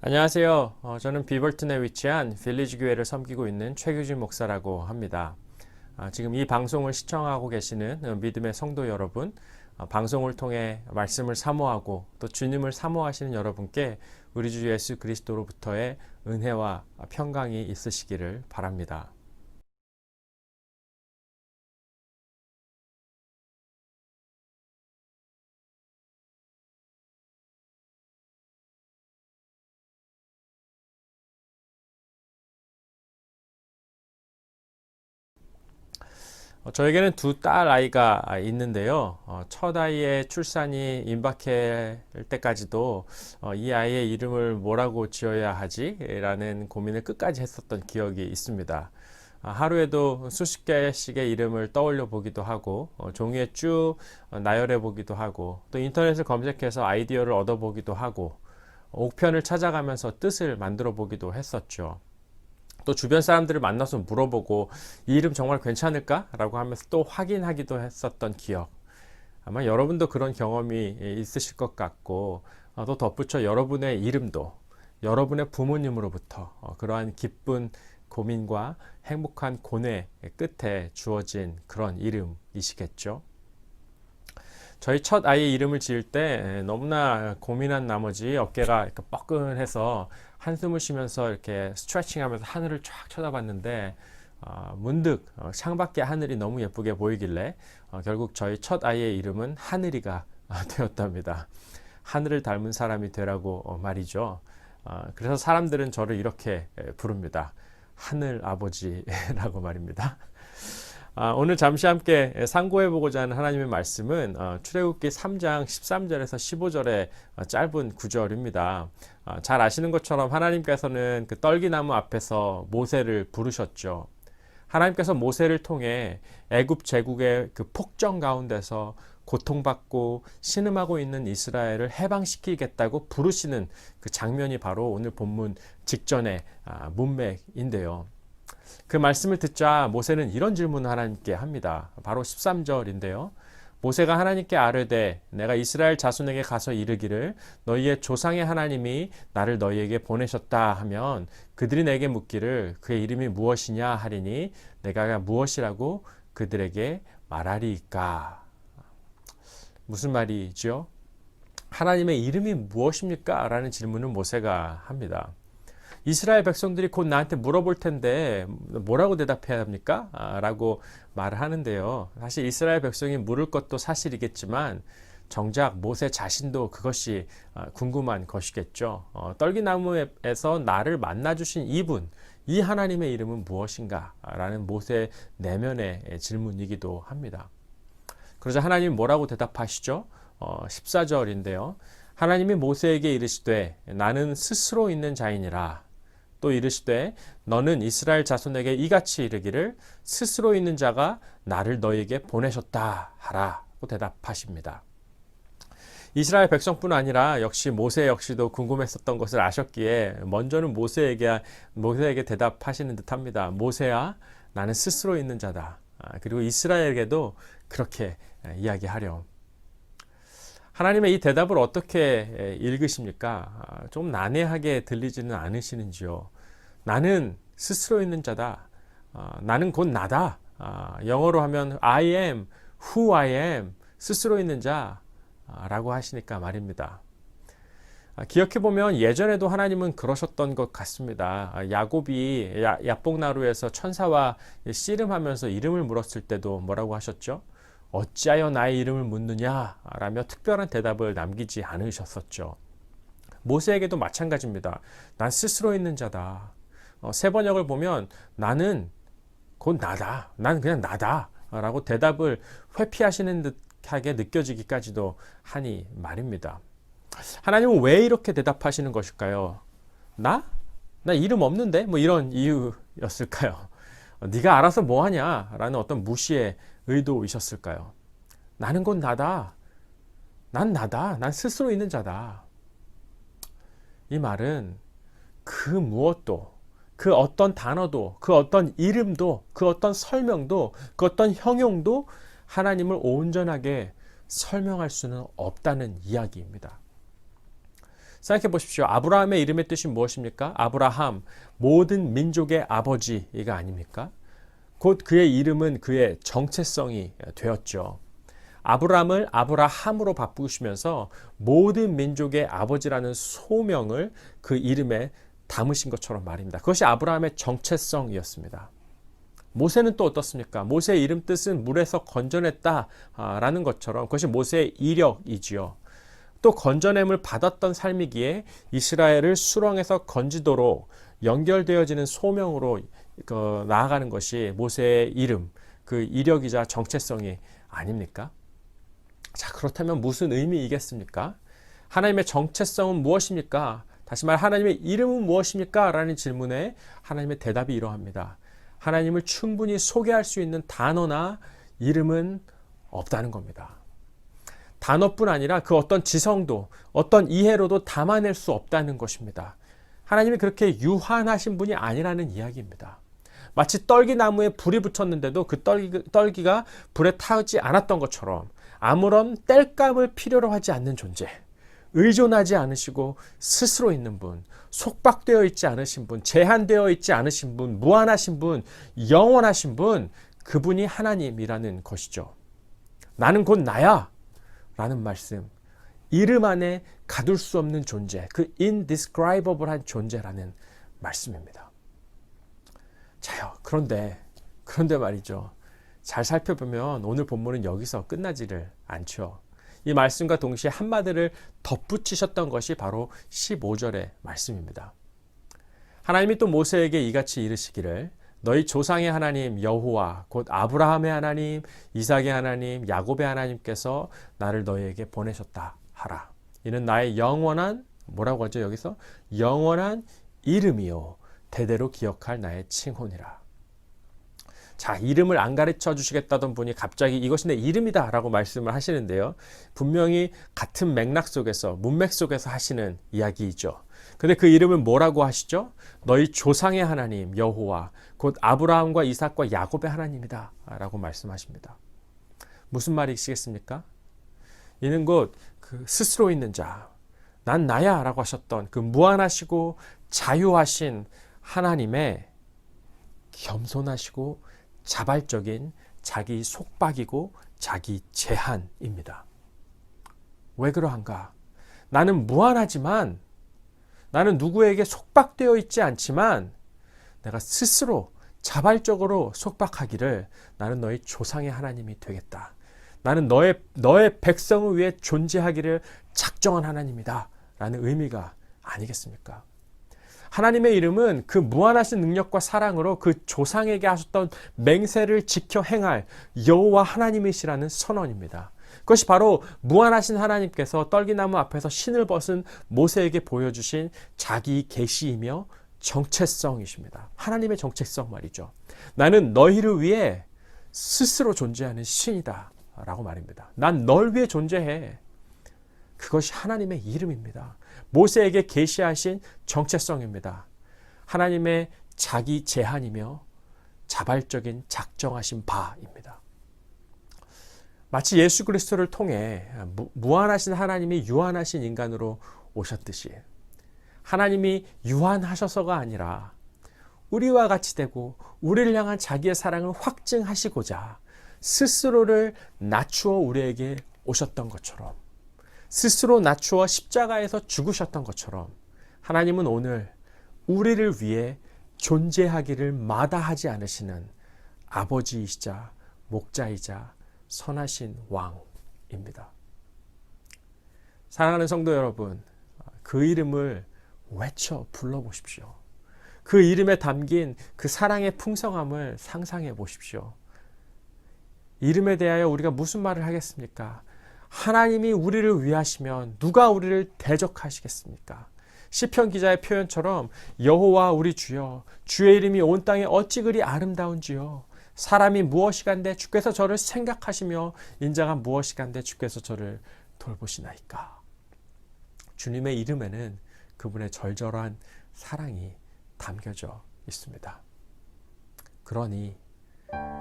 안녕하세요. 저는 비벌튼에 위치한 빌리지 교회를 섬기고 있는 최규진 목사라고 합니다. 지금 이 방송을 시청하고 계시는 믿음의 성도 여러분, 방송을 통해 말씀을 사모하고 또 주님을 사모하시는 여러분께 우리 주 예수 그리스도로부터의 은혜와 평강이 있으시기를 바랍니다. 저에게는 두 딸 아이가 있는데요. 첫 아이의 출산이 임박할 때까지도 이 아이의 이름을 뭐라고 지어야 하지? 라는 고민을 끝까지 했었던 기억이 있습니다. 하루에도 수십 개씩의 이름을 떠올려 보기도 하고 종이에 쭉 나열해 보기도 하고 또 인터넷을 검색해서 아이디어를 얻어 보기도 하고 옥편을 찾아가면서 뜻을 만들어 보기도 했었죠. 또 주변 사람들을 만나서 물어보고 이 이름 정말 괜찮을까? 라고 하면서 또 확인하기도 했었던 기억. 아마 여러분도 그런 경험이 있으실 것 같고 또 덧붙여 여러분의 이름도 여러분의 부모님으로부터 그러한 기쁜 고민과 행복한 고뇌 끝에 주어진 그런 이름이시겠죠. 저희 첫 아이 이름을 지을 때 너무나 고민한 나머지 어깨가 이렇게 뻐근해서 한숨을 쉬면서 이렇게 스트레칭하면서 하늘을 쫙 쳐다봤는데 문득 창밖에 하늘이 너무 예쁘게 보이길래 결국 저희 첫 아이의 이름은 하늘이가 되었답니다. 하늘을 닮은 사람이 되라고 말이죠. 그래서 사람들은 저를 이렇게 부릅니다. 하늘 아버지라고 말입니다. 오늘 잠시 함께 상고해보고자 하는 하나님의 말씀은 출애굽기 3장 13절에서 15절의 짧은 구절입니다. 잘 아시는 것처럼 하나님께서는 그 떨기나무 앞에서 모세를 부르셨죠. 하나님께서 모세를 통해 애굽 제국의 그 폭정 가운데서 고통받고 신음하고 있는 이스라엘을 해방시키겠다고 부르시는 그 장면이 바로 오늘 본문 직전의 문맥인데요. 그 말씀을 듣자 모세는 이런 질문을 하나님께 합니다. 바로 13절인데요. 모세가 하나님께 아뢰되 내가 이스라엘 자손에게 가서 이르기를 너희의 조상의 하나님이 나를 너희에게 보내셨다 하면 그들이 내게 묻기를 그의 이름이 무엇이냐 하리니 내가 무엇이라고 그들에게 말하리이까. 무슨 말이죠? 하나님의 이름이 무엇입니까? 라는 질문을 모세가 합니다. 이스라엘 백성들이 곧 나한테 물어볼 텐데 뭐라고 대답해야 합니까? 라고 말을 하는데요. 사실 이스라엘 백성이 물을 것도 사실이겠지만 정작 모세 자신도 그것이 궁금한 것이겠죠. 떨기나무에서 나를 만나주신 이분, 이 하나님의 이름은 무엇인가? 라는 모세 내면의 질문이기도 합니다. 그러자 하나님 뭐라고 대답하시죠? 14절인데요. 하나님이 모세에게 이르시되 나는 스스로 있는 자이니라. 또 이르시되 너는 이스라엘 자손에게 이같이 이르기를 스스로 있는 자가 나를 너에게 보내셨다 하라고 대답하십니다. 이스라엘 백성뿐 아니라 역시 모세 역시도 궁금했었던 것을 아셨기에 먼저는 모세에게 대답하시는 듯합니다. 모세야, 나는 스스로 있는 자다. 그리고 이스라엘에게도 그렇게 이야기하렴. 하나님의 이 대답을 어떻게 읽으십니까? 좀 난해하게 들리지는 않으시는지요? 나는 스스로 있는 자다. 나는 곧 나다. 영어로 하면 I am who I am. 스스로 있는 자라고 하시니까 말입니다. 기억해보면 예전에도 하나님은 그러셨던 것 같습니다. 야곱이 야복나루에서 천사와 씨름하면서 이름을 물었을 때도 뭐라고 하셨죠? 어찌하여 나의 이름을 묻느냐? 라며 특별한 대답을 남기지 않으셨었죠. 모세에게도 마찬가지입니다. 난 스스로 있는 자다. 세 번역을 보면 나는 곧 나다. 난 그냥 나다. 라고 대답을 회피하시는 듯하게 느껴지기까지도 하니 말입니다. 하나님은 왜 이렇게 대답하시는 것일까요? 나 이름 없는데? 뭐 이런 이유였을까요? 네가 알아서 뭐하냐? 라는 어떤 무시의 의도이셨을까요? 나는 곧 나다. 난 나다. 난 스스로 있는 자다. 이 말은 그 무엇도, 그 어떤 단어도, 그 어떤 이름도, 그 어떤 설명도, 그 어떤 형용도 하나님을 온전하게 설명할 수는 없다는 이야기입니다. 생각해 보십시오. 아브라함의 이름의 뜻이 무엇입니까? 아브라함, 모든 민족의 아버지가 아닙니까? 곧 그의 이름은 그의 정체성이 되었죠. 아브라함을 아브라함으로 바꾸시면서 모든 민족의 아버지라는 소명을 그 이름에 담으신 것처럼 말입니다. 그것이 아브라함의 정체성이었습니다. 모세는 또 어떻습니까? 모세의 이름 뜻은 물에서 건져냈다라는 것처럼 그것이 모세의 이력이지요. 또 건져냄을 받았던 삶이기에 이스라엘을 수렁에서 건지도록 연결되어지는 소명으로 나아가는 것이 모세의 이름, 그 이력이자 정체성이 아닙니까? 자, 그렇다면 무슨 의미이겠습니까? 하나님의 정체성은 무엇입니까? 다시 말 하나님의 이름은 무엇입니까? 라는 질문에 하나님의 대답이 이러합니다. 하나님을 충분히 소개할 수 있는 단어나 이름은 없다는 겁니다. 단어뿐 아니라 그 어떤 지성도 어떤 이해로도 담아낼 수 없다는 것입니다. 하나님이 그렇게 유한하신 분이 아니라는 이야기입니다. 마치 떨기나무에 불이 붙었는데도 그 떨기가 불에 타지 않았던 것처럼 아무런 땔감을 필요로 하지 않는 존재, 의존하지 않으시고 스스로 있는 분, 속박되어 있지 않으신 분, 제한되어 있지 않으신 분, 무한하신 분, 영원하신 분, 그분이 하나님이라는 것이죠. 나는 곧 나야 라는 말씀, 이름 안에 가둘 수 없는 존재, 그 indescribable한 존재라는 말씀입니다. 자요, 그런데 말이죠. 잘 살펴보면 오늘 본문은 여기서 끝나지를 않죠. 이 말씀과 동시에 한마디를 덧붙이셨던 것이 바로 15절의 말씀입니다. 하나님이 또 모세에게 이같이 이르시기를 너희 조상의 하나님 여호와 곧 아브라함의 하나님, 이삭의 하나님, 야곱의 하나님께서 나를 너희에게 보내셨다 하라. 이는 나의 영원한 뭐라고 하죠 여기서? 영원한 이름이요 대대로 기억할 나의 칭혼이라. 자, 이름을 안 가르쳐 주시겠다던 분이 갑자기 이것이 내 이름이다 라고 말씀을 하시는데요. 분명히 같은 맥락 속에서, 문맥 속에서 하시는 이야기이죠. 근데 그 이름은 뭐라고 하시죠? 너희 조상의 하나님 여호와 곧 아브라함과 이삭과 야곱의 하나님이다 라고 말씀하십니다. 무슨 말이시겠습니까? 이는 곧 그 스스로 있는 자, 난 나야 라고 하셨던 그 무한하시고 자유하신 하나님의 겸손하시고 자발적인 자기 속박이고 자기 제한입니다. 왜 그러한가? 나는 무한하지만 나는 누구에게 속박되어 있지 않지만 내가 스스로 자발적으로 속박하기를 나는 너희 조상의 하나님이 되겠다. 나는 너의 백성을 위해 존재하기를 작정한 하나님이다. 라는 의미가 아니겠습니까? 하나님의 이름은 그 무한하신 능력과 사랑으로 그 조상에게 하셨던 맹세를 지켜 행할 여호와 하나님이시라는 선언입니다. 그것이 바로 무한하신 하나님께서 떨기나무 앞에서 신을 벗은 모세에게 보여주신 자기 계시이며 정체성이십니다. 하나님의 정체성 말이죠. 나는 너희를 위해 스스로 존재하는 신이다 라고 말입니다. 난 널 위해 존재해. 그것이 하나님의 이름입니다. 모세에게 계시하신 정체성입니다. 하나님의 자기 제한이며 자발적인 작정하신 바입니다. 마치 예수 그리스도를 통해 무한하신 하나님이 유한하신 인간으로 오셨듯이 하나님이 유한하셔서가 아니라 우리와 같이 되고 우리를 향한 자기의 사랑을 확증하시고자 스스로를 낮추어 우리에게 오셨던 것처럼 스스로 낮추어 십자가에서 죽으셨던 것처럼 하나님은 오늘 우리를 위해 존재하기를 마다하지 않으시는 아버지이시자 목자이자 선하신 왕입니다. 사랑하는 성도 여러분, 그 이름을 외쳐 불러보십시오. 그 이름에 담긴 그 사랑의 풍성함을 상상해 보십시오. 이름에 대하여 우리가 무슨 말을 하겠습니까? 하나님이 우리를 위하시면 누가 우리를 대적하시겠습니까? 시편 기자의 표현처럼 여호와 우리 주여 주의 이름이 온 땅에 어찌 그리 아름다운지요. 사람이 무엇이간데 주께서 저를 생각하시며 인자가 무엇이간데 주께서 저를 돌보시나이까. 주님의 이름에는 그분의 절절한 사랑이 담겨져 있습니다. 그러니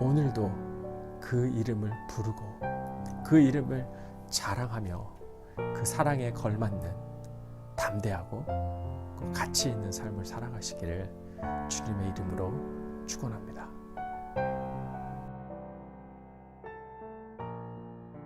오늘도 그 이름을 부르고 그 이름을 자랑하며 그 사랑에 걸맞는 담대하고 그 가치 있는 삶을 살아가시기를 주님의 이름으로 축원합니다.